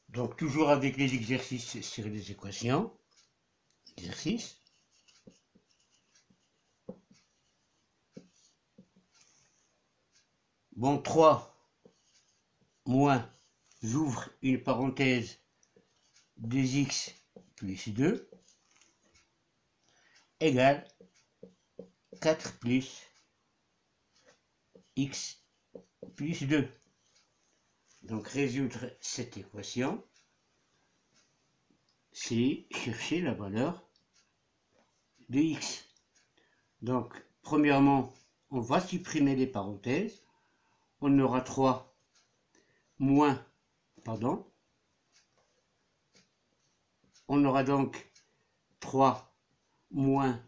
Donc toujours avec les exercices sur les équations. Exercice. Bon, 3 moins, j'ouvre une parenthèse, 2x plus 2 égale 4 plus x plus 2. Donc résoudre cette équation, c'est chercher la valeur de x. Donc premièrement, on va supprimer les parenthèses. On aura 3 moins, on aura donc 3 moins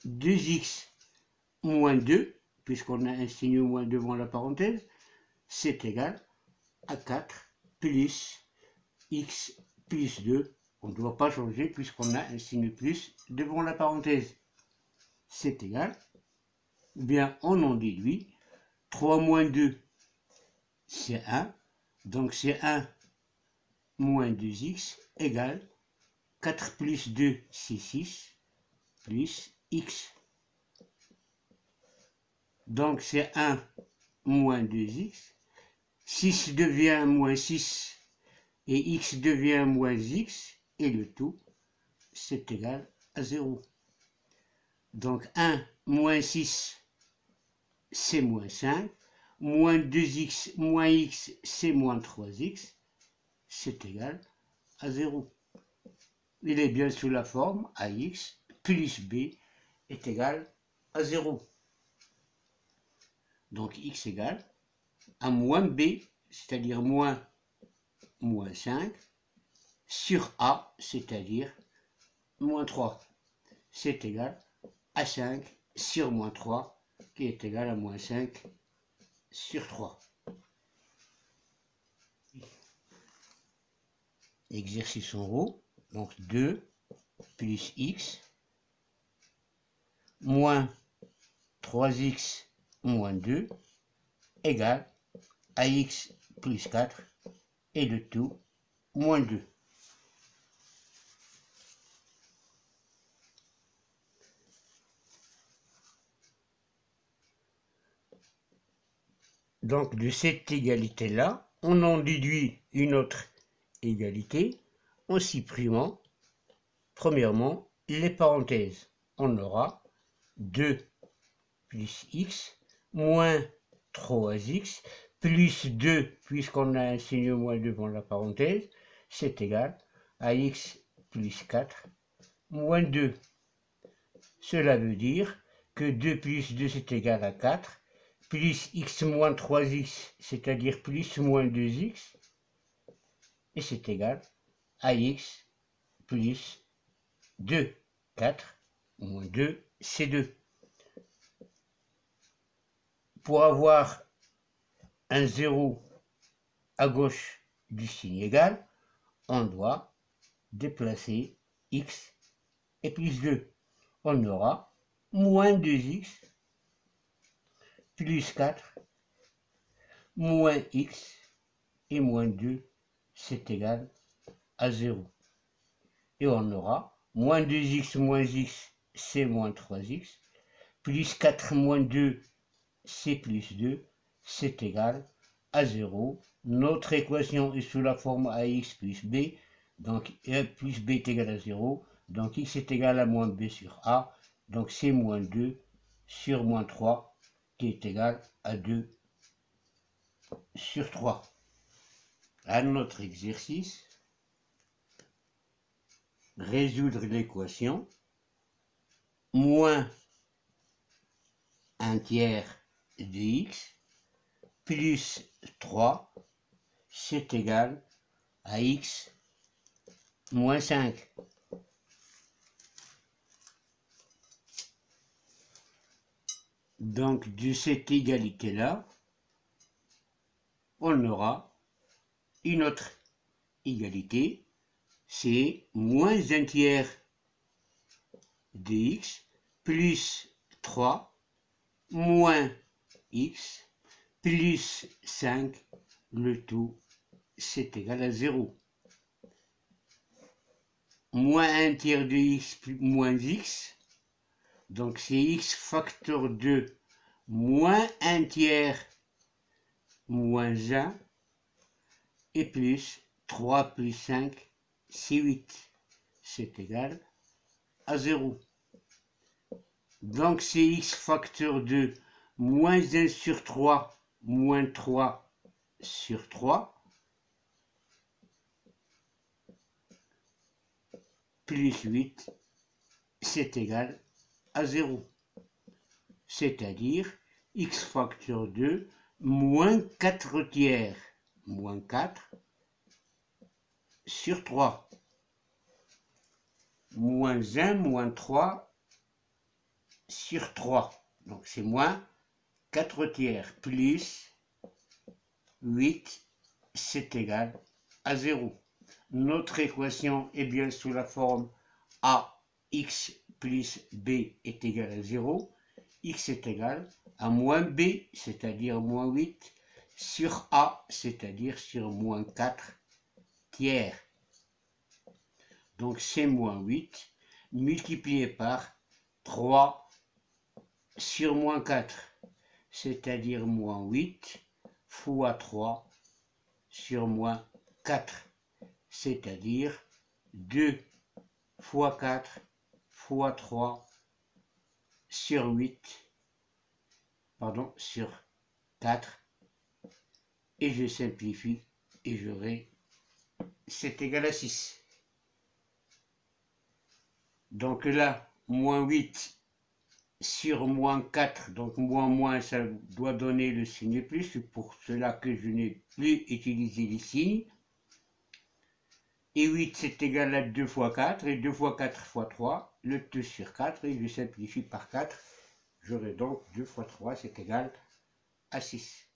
2x moins 2, puisqu'on a un signe moins devant la parenthèse, c'est égal à 4 plus x plus 2. On ne doit pas changer puisqu'on a un signe plus devant la parenthèse. C'est égal, bien on en déduit 3 moins 2, c'est 1. Donc c'est 1 moins 2x égale 4 plus 2, c'est 6, plus x. Donc c'est 1 moins 2x. 6 devient moins 6 et x devient moins x, et le tout, c'est égal à 0. Donc 1 moins 6, c'est moins 5. Moins 2x moins x, c'est moins 3x. C'est égal à 0. Il est bien sous la forme ax plus b est égal à 0. Donc x égale à moins b, c'est-à-dire moins 5, sur a, c'est-à-dire moins 3. C'est égal à 5 sur moins 3, qui est égal à moins 5 sur 3. Exercice en haut, donc 2 plus x moins 3x moins 2 égale à x plus 4 et le tout moins 2. Donc de cette égalité-là, on en déduit une autre égalité en supprimant premièrement les parenthèses. On aura 2 plus x moins 3x plus 2, puisqu'on a un signe moins devant la parenthèse, c'est égal à x plus 4 moins 2. Cela veut dire que 2 plus 2 c'est égal à 4, plus x moins 3x, c'est-à-dire plus moins 2x, et c'est égal à x plus 2. 4 moins 2, c'est 2. Pour avoir un 0 à gauche du signe égal, on doit déplacer x et plus 2. On aura moins 2x plus 4 moins x et moins 2, c'est égal à 0. Et on aura moins 2x moins x, c'est moins 3x, plus 4 moins 2, c'est plus 2, c'est égal à 0. Notre équation est sous la forme ax plus b, donc a plus b est égal à 0, donc x est égal à moins b sur a, donc c'est moins 2 sur moins 3, qui est égal à 2 sur 3. À notre exercice, résoudre l'équation moins 1 tiers de x plus 3, c'est égal à x moins 5. Donc de cette égalité-là, on aura une autre égalité, c'est moins 1 tiers de x plus 3 moins x plus 5, le tout c'est égal à 0. moins 1 tiers de x plus moins x. Donc c'est x facteur 2 moins 1 tiers moins 1 et plus 3 plus 5, c'est 8. C'est égal à 0. Donc c'est x facteur 2 moins 1 sur 3 moins 3 sur 3 plus 8, c'est égal à 0. C'est-à-dire x facteur 2 moins 4 tiers moins 4 sur 3 moins 1 moins 3 sur 3. Donc c'est moins 4 tiers plus 8, c'est égal à 0. Notre équation est bien sous la forme ax plus b est égal à 0. X est égal à moins b, c'est-à-dire moins 8, sur a, c'est-à-dire sur moins 4 tiers. Donc c'est moins 8 multiplié par 3 sur moins 4, c'est-à-dire moins 8 fois 3 sur moins 4, c'est-à-dire 2 fois 4 fois 3 sur 8, sur 4, et je simplifie et j'aurai c'est égal à 6. Donc là, moins 8 sur moins 4, donc moins, ça doit donner le signe plus, c'est pour cela que je n'ai plus utilisé les signes. Et 8, c'est égal à 2 fois 4, et 2 fois 4 fois 3, le 2 sur 4, et je simplifie par 4. J'aurai donc 2 fois 3, c'est égal à 6.